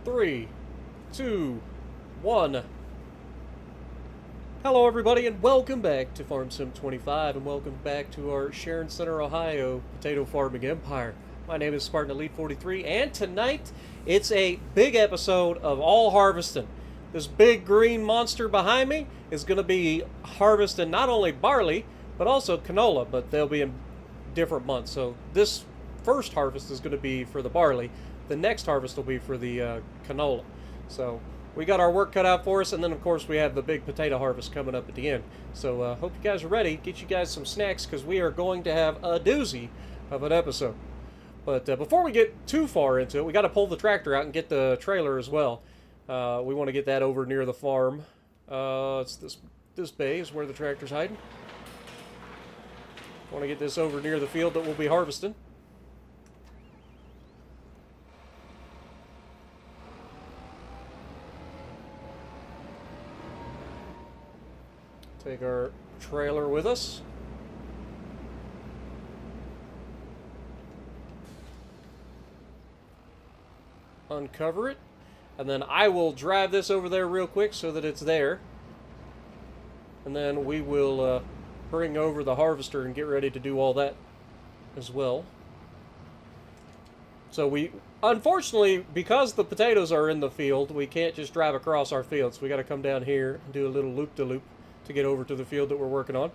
3, 2, 1. Hello everybody and welcome back to Farm Sim 25 and welcome back to our Sharon Center, Ohio potato farming empire. My name is Spartan Elite 43 and tonight it's a big episode of all harvesting. This big green monster behind me is going to be harvesting not only barley but also canola, but they'll be in different months. So this first harvest is going to be for the barley. The next harvest will be for the canola. So we got our work cut out for us, and then of course we have the big potato harvest coming up at the end. So hope you guys are ready. Get you guys some snacks because we are going to have a doozy of an episode. But before we get too far into it, we got to pull the tractor out and get the trailer as well. We want to get that over near the farm. It's this bay is where the tractor's hiding. Want to get this over near the field that we'll be harvesting. Take our trailer with us. Uncover it. And then I will drive this over there real quick so that it's there. And then we will bring over the harvester and get ready to do all that as well. So unfortunately, because the potatoes are in the field, we can't just drive across our fields. We got to come down here and do a little loop-de-loop to get over to the field that we're working on.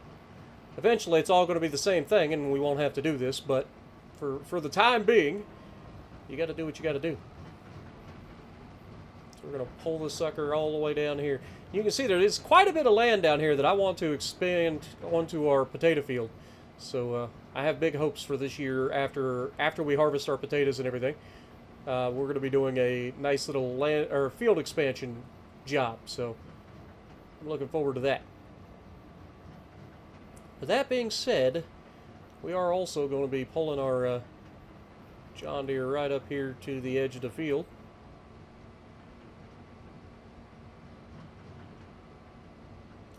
Eventually it's all going to be the same thing and we won't have to do this, but for the time being, you got to do what you got to do. So we're going to pull the sucker all the way down here. You can see there is quite a bit of land down here that I want to expand onto our potato field. So I have big hopes for this year after we harvest our potatoes and everything. We're going to be doing a nice little land or field expansion job. So I'm looking forward to that. With that being said, we are also going to be pulling our John Deere right up here to the edge of the field.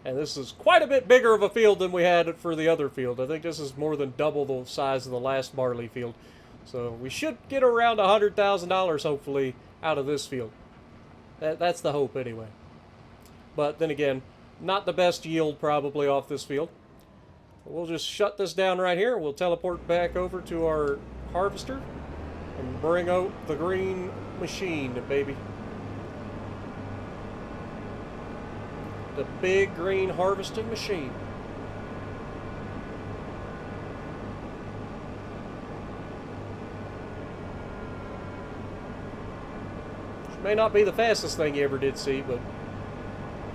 And this is quite a bit bigger of a field than we had for the other field. I think this is more than double the size of the last barley field. So we should get around $100,000 hopefully out of this field. That's the hope anyway. But then again, not the best yield probably off this field. We'll just shut this down right here. We'll teleport back over to our harvester and bring out the green machine, baby. The big green harvesting machine. She may not be the fastest thing you ever did see, but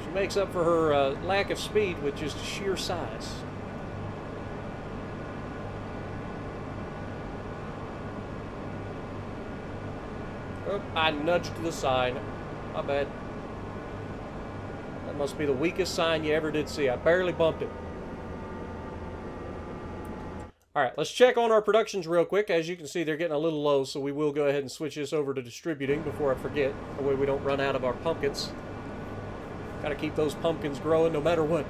she makes up for her lack of speed with just sheer size. Oh, I nudged the sign. My bad. That must be the weakest sign you ever did see. I barely bumped it. Alright, let's check on our productions real quick. As you can see, they're getting a little low, so we will go ahead and switch this over to distributing before I forget. That way we don't run out of our pumpkins. Gotta keep those pumpkins growing no matter what.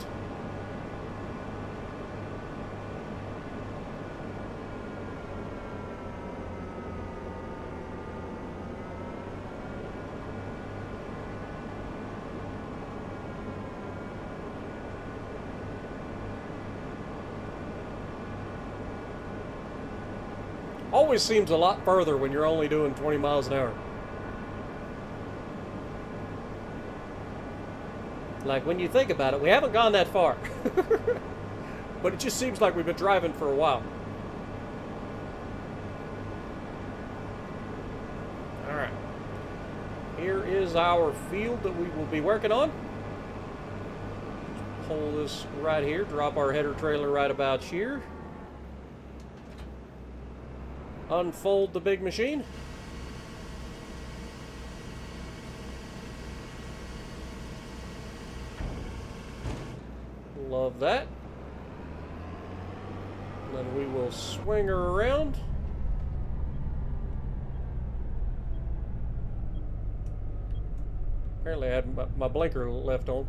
Always seems a lot further when you're only doing 20 miles an hour. Like, when you think about it, we haven't gone that far. But it just seems like we've been driving for a while. Alright. Here is our field that we will be working on. Just pull this right here, drop our header trailer right about here. Unfold the big machine. Love that. And then we will swing her around. Apparently I had my blinker left on.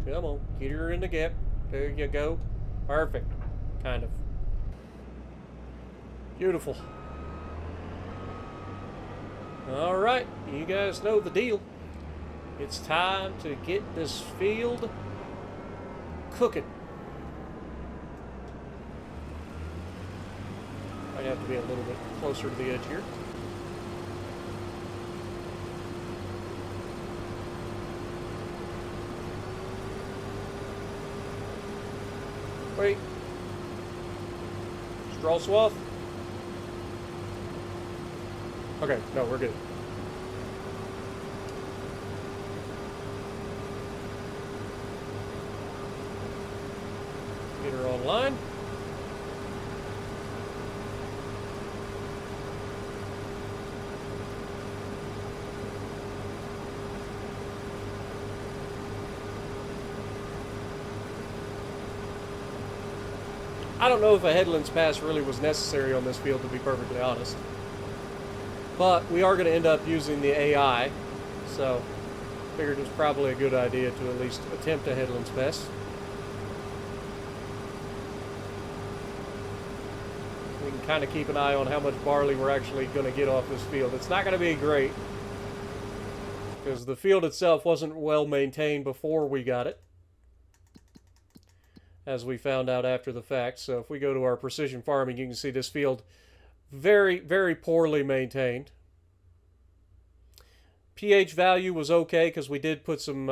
Come on, get her in the gap. There you go. Perfect. kind of. Beautiful. Alright, you guys know the deal. It's time to get this field cooking. Might have to be a little bit closer to the edge here. Wait. Straw swath? Okay, no, we're good. Get her online. I don't know if a headlands pass really was necessary on this field, to be perfectly honest. But we are going to end up using the AI, so figured it was probably a good idea to at least attempt a headlands pass. We can kind of keep an eye on how much barley we're actually going to get off this field. It's not going to be great, because the field itself wasn't well maintained before we got it, as we found out after the fact. So if we go to our precision farming, you can see this field very, very poorly maintained. pH value was okay because we did put some,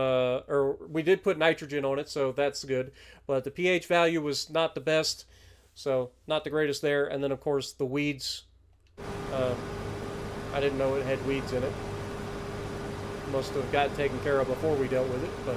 we did put nitrogen on it, so that's good. But the pH value was not the best, so not the greatest there. And then of course the weeds, I didn't know it had weeds in it. Must have gotten taken care of before we dealt with it, but.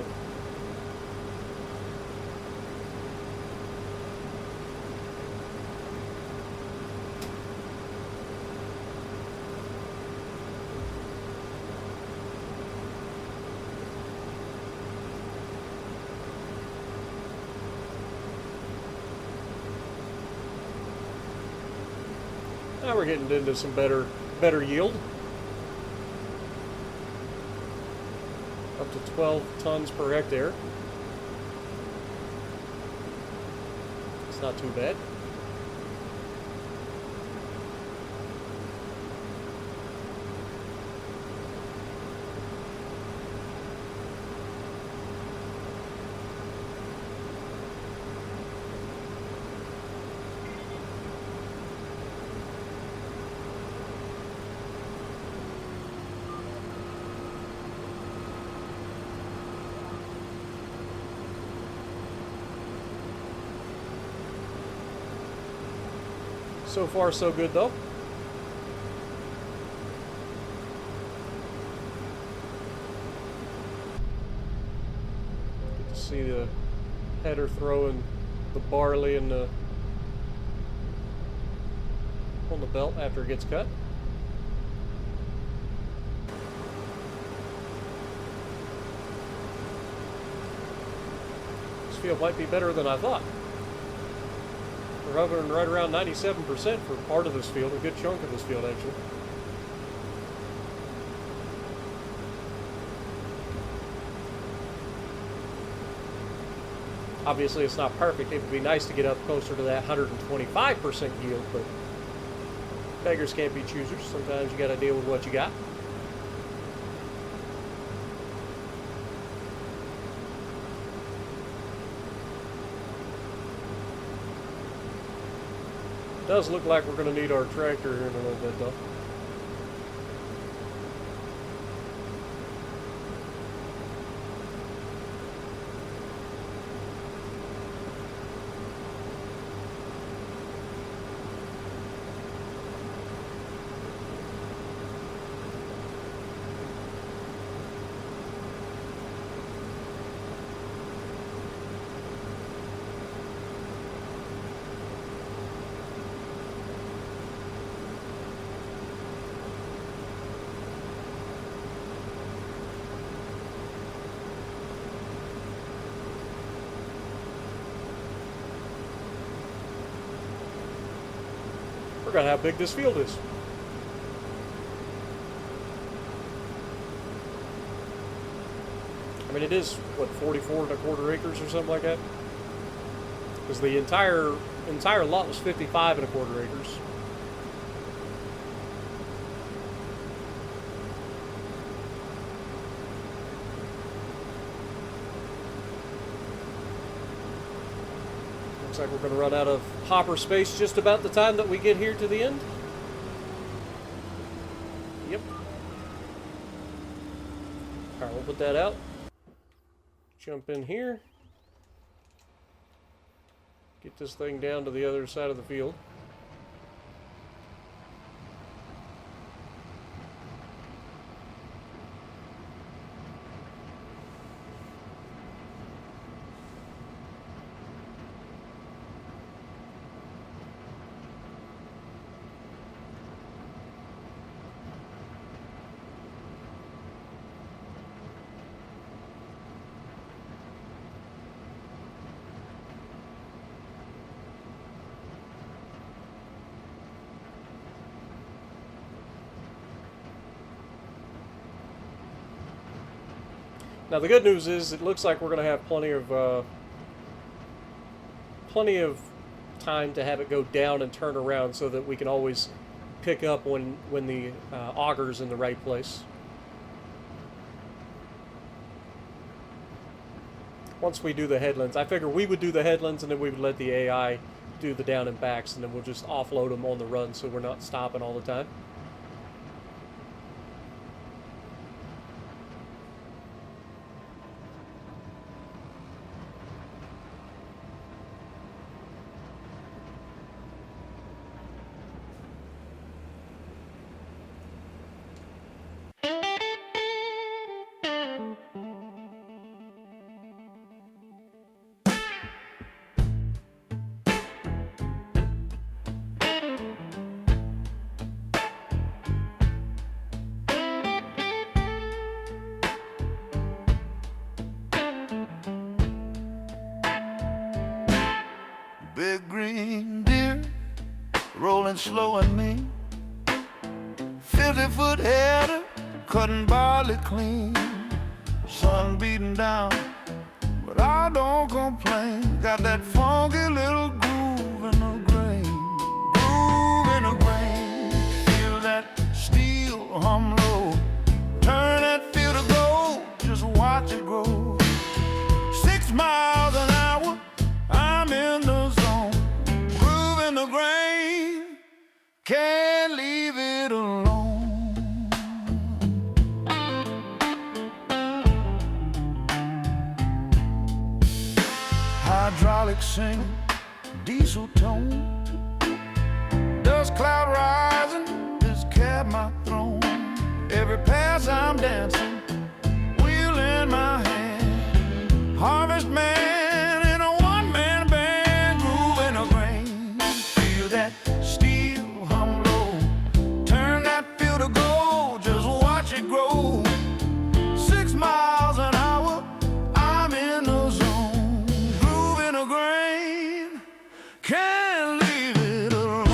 Now we're getting into some better yield. Up to 12 tons per hectare. It's not too bad. So far, so good, though. Get to see the header throwing the barley in the, on the belt after it gets cut. This field might be better than I thought. We're hovering right around 97% for part of this field, a good chunk of this field actually. Obviously it's not perfect. It would be nice to get up closer to that 125% yield, but beggars can't be choosers. Sometimes you got to deal with what you got. Does look like we're going to need our tractor here in a little bit, though. Forgot how big this field is. I mean, it is, what, 44 1/4 acres or something like that? Because the entire entire lot was 55 1/4 acres. Looks like we're going to run out of hopper space just about the time that we get here to the end. Yep. Alright, we'll put that out. Jump in here. Get this thing down to the other side of the field. Now the good news is it looks like we're going to have plenty of time to have it go down and turn around so that we can always pick up when the auger's in the right place. Once we do the headlands, I figure we would do the headlands and then we would let the AI do the down and backs, and then we'll just offload them on the run so we're not stopping all the time. Big green deer rolling slow and mean, 50-foot header cutting barley clean. Sun beating down, but I don't complain. Got that funky little groove in the grain, groove in the grain. Feel that steel hum low, turn that field to gold, just watch it grow. 6 miles an hour, I'm in the zone, groove in the grain, can't leave it alone. Hydraulic sing, diesel tone, dust cloud rising, this cab my throne. Every pass I'm dancing, wheel in my hand, harvest man in a one-man band, groove in a grain. Feel that steel hum low, turn that field to gold, just watch it grow. 6 miles an hour, I'm in the zone, groove in a grain, can't leave it alone.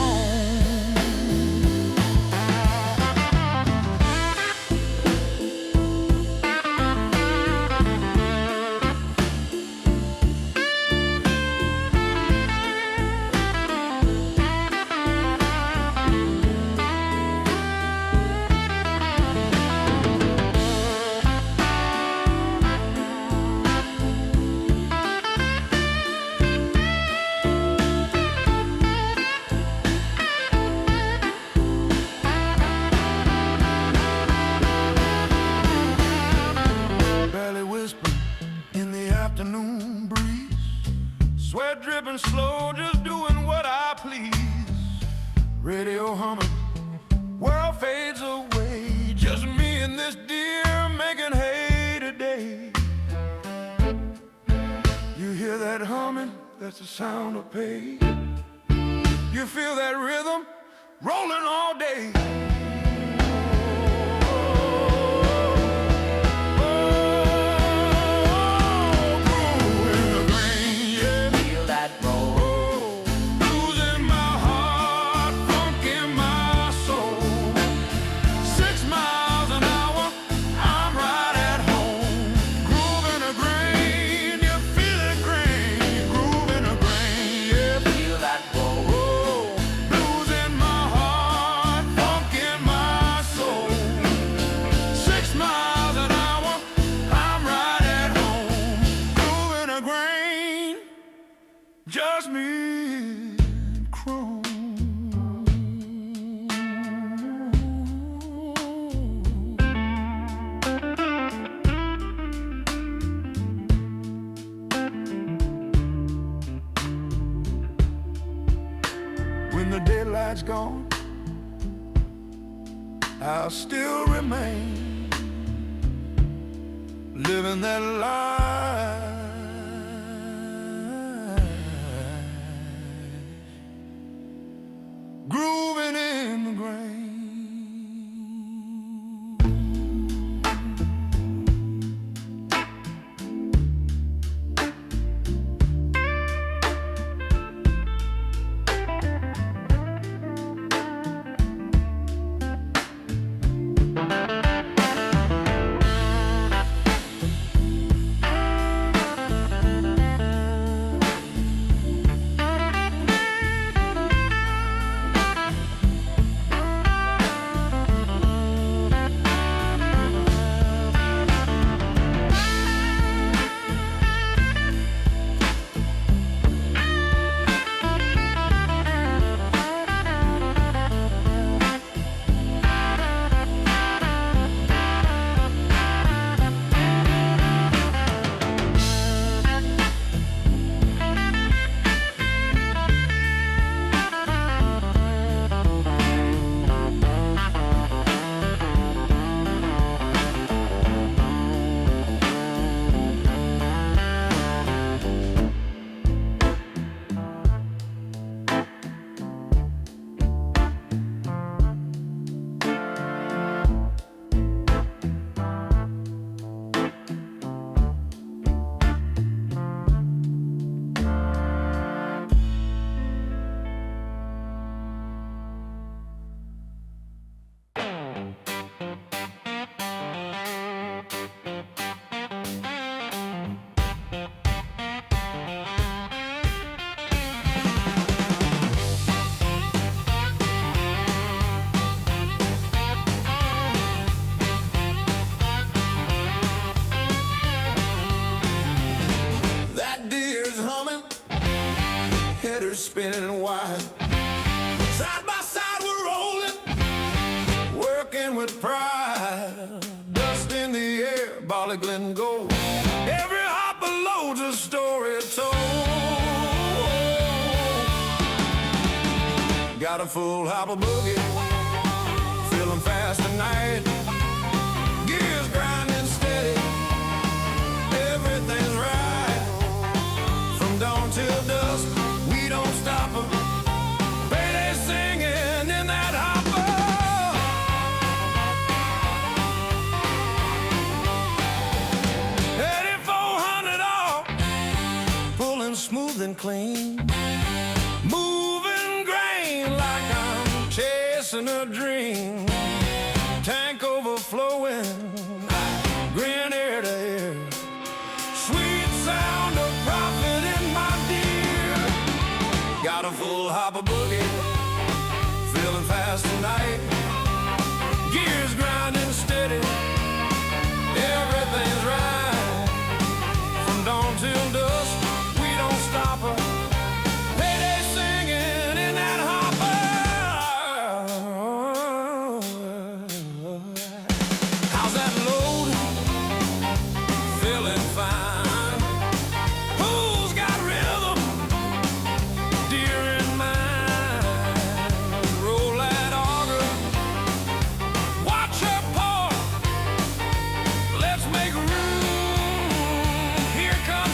Barely whisper in the afternoon breeze, sweat dripping slow, just doing what I please. Radio humming, world fades away, just me and this deer making hay today. You hear that humming, that's the sound of pay. You feel that rhythm rolling all day. That just me and Chrome. When the daylight's gone, I'll still remain living that life, grooving in the grain. Spinning wide, side by side we're rolling, working with pride. Dust in the air, Barley, Glen gold. Every hopper loads a story told. Got a full hopper boogie, feeling fast tonight. Gears grinding steady, everything's right. From dawn till dusk, we don't stop her. Payday singing in that hopper. $8,400 off, pulling smooth and clean, moving grain like I'm chasing a dream. Tank overflowing, grin ear to ear. Sweet sound of profit in my dear. Got a full hopper boogie, feeling fast tonight. Gears grinding steady, everything's right. From dawn till dusk, we don't stop her. Payday singing in that hopper. How's that load? Feeling fine. Who's got rhythm? Deer in mind. Roll that auger, watch her pour. Let's make room. Here comes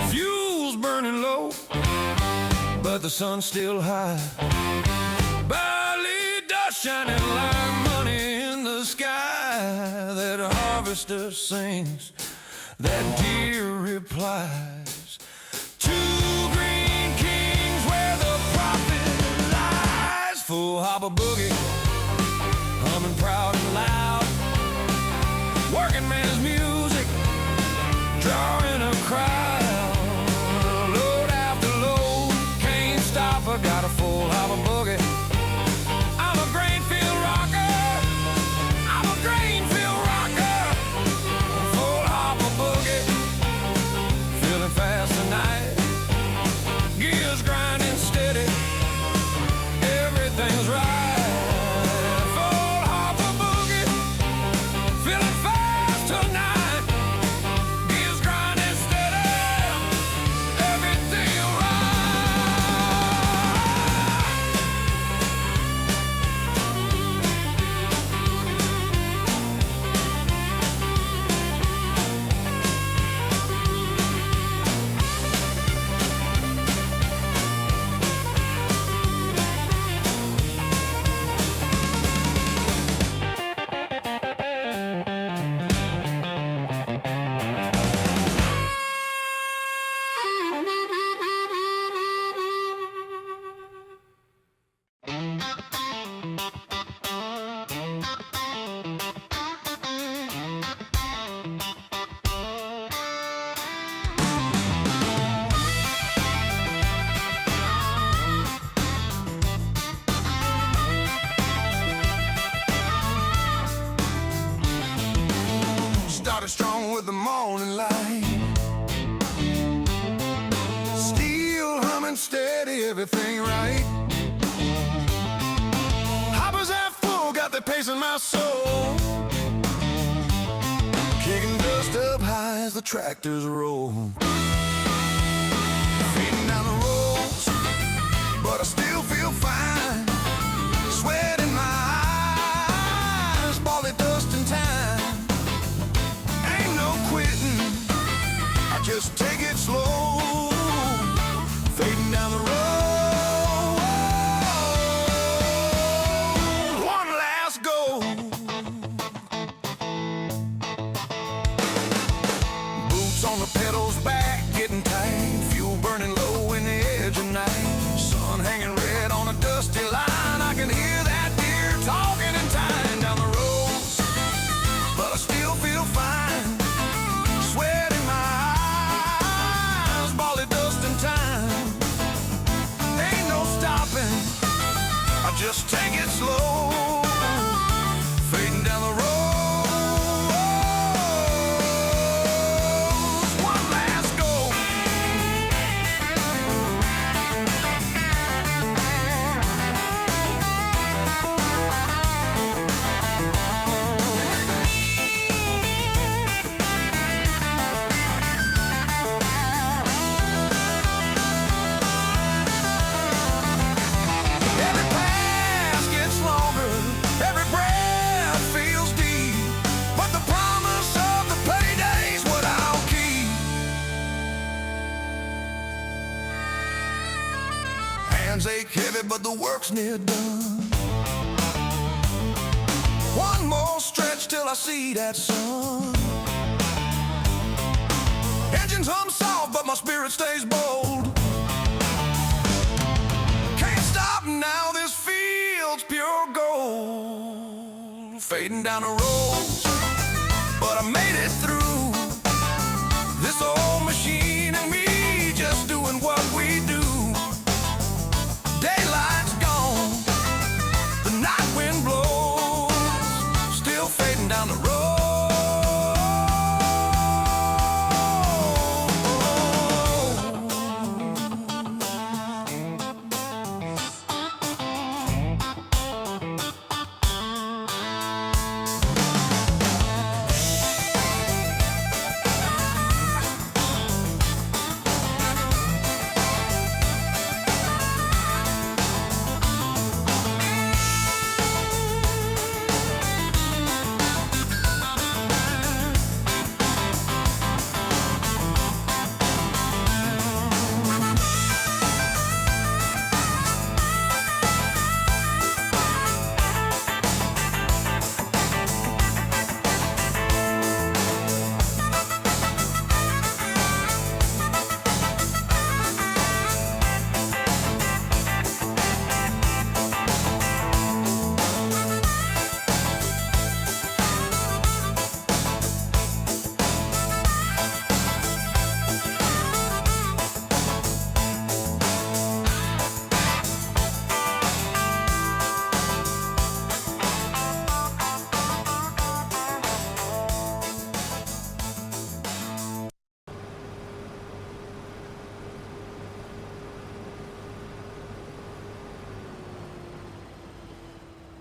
fuel's burning low, but the sun's still high. Barley dust shining like money in the sky. That harvester sings, that deer replies. Two green kings where the profit lies. Full hopper boogie, humming proud and loud. Working man's music, drawing a crowd. Load after load, can't stop, I got a full hopper boogie. I'm a grain field rocker, I'm a grain field rocker. Full hopper boogie, feeling fast tonight. Gears grinding steady, everything's right. Started strong with the morning light, still humming steady, everything right. Hoppers half full, got the pace in my soul, kicking dust up high as the tractors roll. Fading down the roads, but I still feel fine. Sweat in my eyes, Barley dust and time. Just take it slow, fading down the road. One last go. Boots on the pedals, back getting tight. Fuel burning low in the edge of night. Sun hanging red on a dusty line. I can hear that deer talking and tying down the road, but I still feel fine. Sweat in my eyes, Barley dust and time. Ain't no stopping, I just take it slow, fading down the road. One last go. Every pass gets longer, every breath feels deep, but the promise of the payday's what I'll keep. Hands ache heavy, but the work's near done. One more stretch till I see that sun. Engines hum soft, but my spirit stays bold. Can't stop now, this field's pure gold. Fading down the road, but I made it through. This old machine and me just doing what we do. Daylight's gone, the night wind blows, still fading down the road.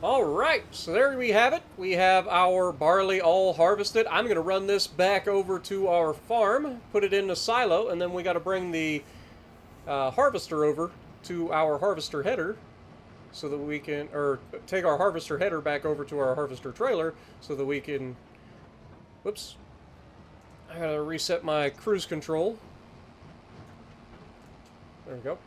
All right, so there we have it. We have our barley all harvested. I'm going to run this back over to our farm, put it in a silo, and then we got to bring the harvester over to our harvester header so that we can, or take our harvester header back over to our harvester trailer so that we can, whoops, I got to reset my cruise control. There we go.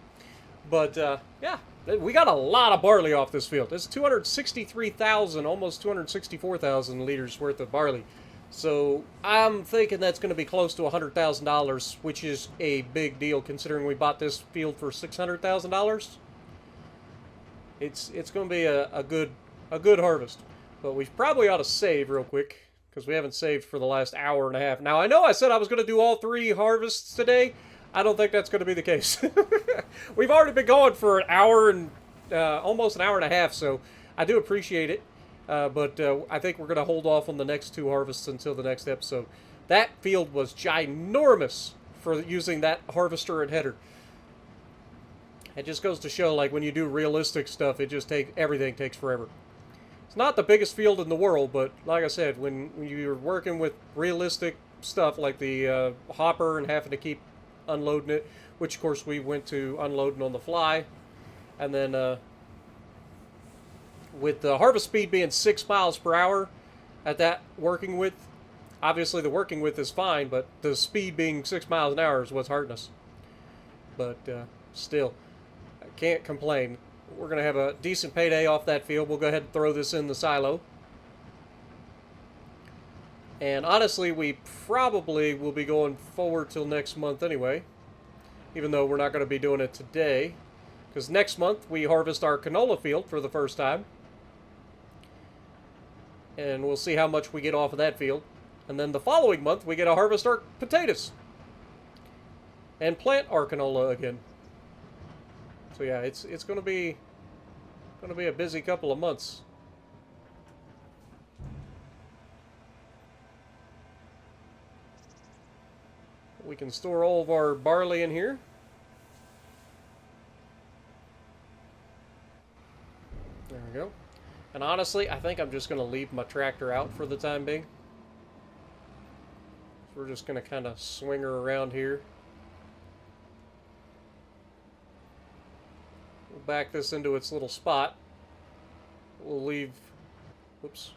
But, yeah. We got a lot of barley off this field. It's 263,000, almost 264,000 liters worth of barley. So I'm thinking that's going to be close to $100,000, which is a big deal considering we bought this field for $600,000. It's going to be a good harvest. But we probably ought to save real quick because we haven't saved for the last hour and a half. Now I know I said I was going to do all 3 harvests today. I don't think that's going to be the case. We've already been going for an hour and almost an hour and a half, so I do appreciate it. But I think we're going to hold off on the next 2 harvests until the next episode. That field was ginormous for using that harvester and header. It just goes to show, like, when you do realistic stuff, everything takes forever. It's not the biggest field in the world, but like I said, when you're working with realistic stuff like the hopper and having to keep unloading it, which of course we went to unloading on the fly, and then with the harvest speed being 6 miles per hour at that working width, obviously the working width is fine, but the speed being 6 miles an hour is what's hurting us. But still, I can't complain. We're going to have a decent payday off that field. We'll go ahead and throw this in the silo. And honestly, we probably will be going forward till next month anyway, even though we're not going to be doing it today, because next month we harvest our canola field for the first time, and we'll see how much we get off of that field. And then the following month we get to harvest our potatoes and plant our canola again. So yeah, it's going to be a busy couple of months. We can store all of our barley in here. There we go. And honestly, I think I'm just going to leave my tractor out for the time being. So we're just going to kind of swing her around here. We'll back this into its little spot. We'll leave, whoops,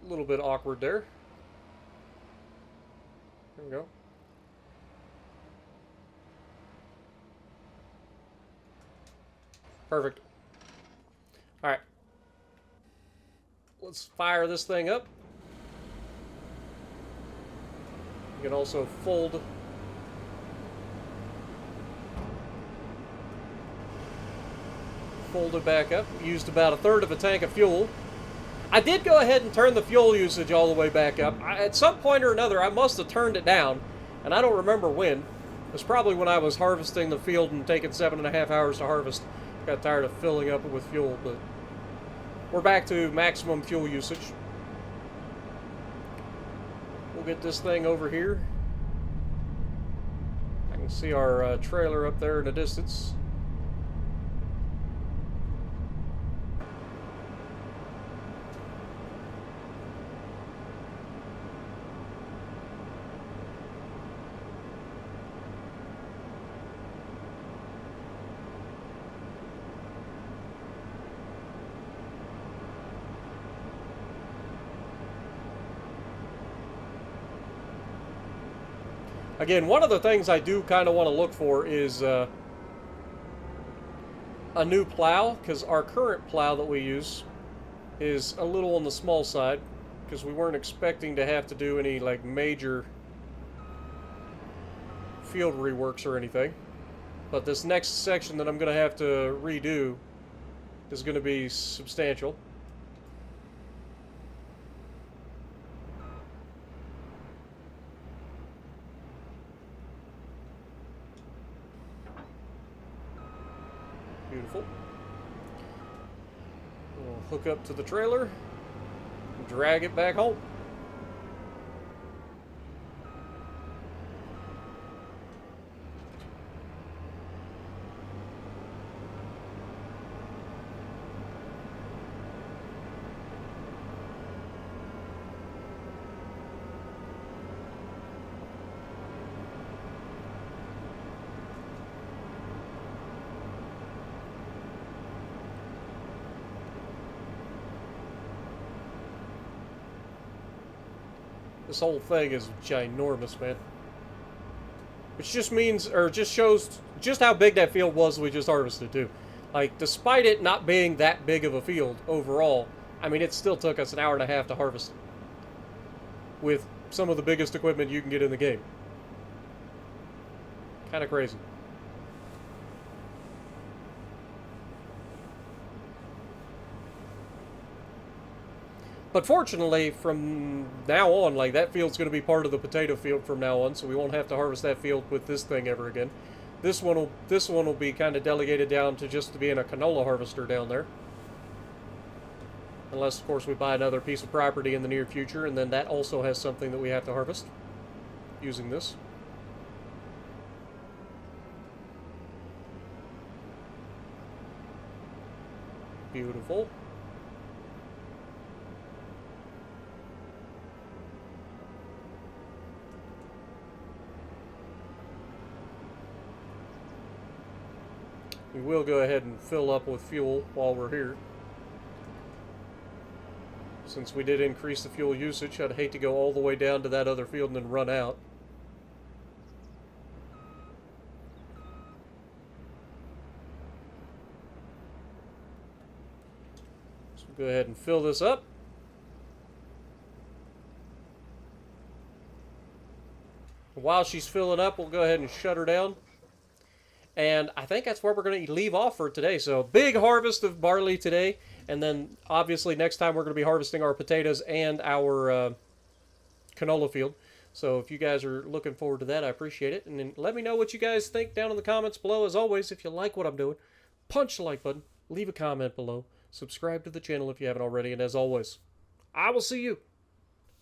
a little bit awkward there. There we go. Perfect. Alright. Let's fire this thing up. You can also fold it back up. Used about 1/3 of a tank of fuel. I did go ahead and turn the fuel usage all the way back up. At some point or another, I must have turned it down, and I don't remember when. It was probably when I was harvesting the field and taking 7.5 hours to harvest. Got tired of filling up with fuel, but we're back to maximum fuel usage. We'll get this thing over here. I can see our trailer up there in the distance. Again, one of the things I do kind of want to look for is a new plow, because our current plow that we use is a little on the small side, because we weren't expecting to have to do any like major field reworks or anything. But this next section that I'm going to have to redo is going to be substantial. Beautiful. We'll hook up to the trailer and drag it back home. This whole thing is ginormous, man. Which just means, or just shows just how big that field was we just harvested, too. Like, despite it not being that big of a field overall, I mean, it still took us an hour and a half to harvest it. With some of the biggest equipment you can get in the game. Kind of crazy. But fortunately, from now on, like, that field's going to be part of the potato field from now on, so we won't have to harvest that field with this thing ever again. This one will be kind of delegated down to just being a canola harvester down there. Unless, of course, we buy another piece of property in the near future, and then that also has something that we have to harvest using this. Beautiful. We will go ahead and fill up with fuel while we're here. Since we did increase the fuel usage, I'd hate to go all the way down to that other field and then run out. So we'll go ahead and fill this up. While she's filling up, we'll go ahead and shut her down. And I think that's where we're going to leave off for today. So, big harvest of barley today. And then, obviously, next time we're going to be harvesting our potatoes and our canola field. So, if you guys are looking forward to that, I appreciate it. And then let me know what you guys think down in the comments below. As always, if you like what I'm doing, punch the like button, leave a comment below, subscribe to the channel if you haven't already. And as always, I will see you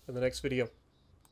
in the next video.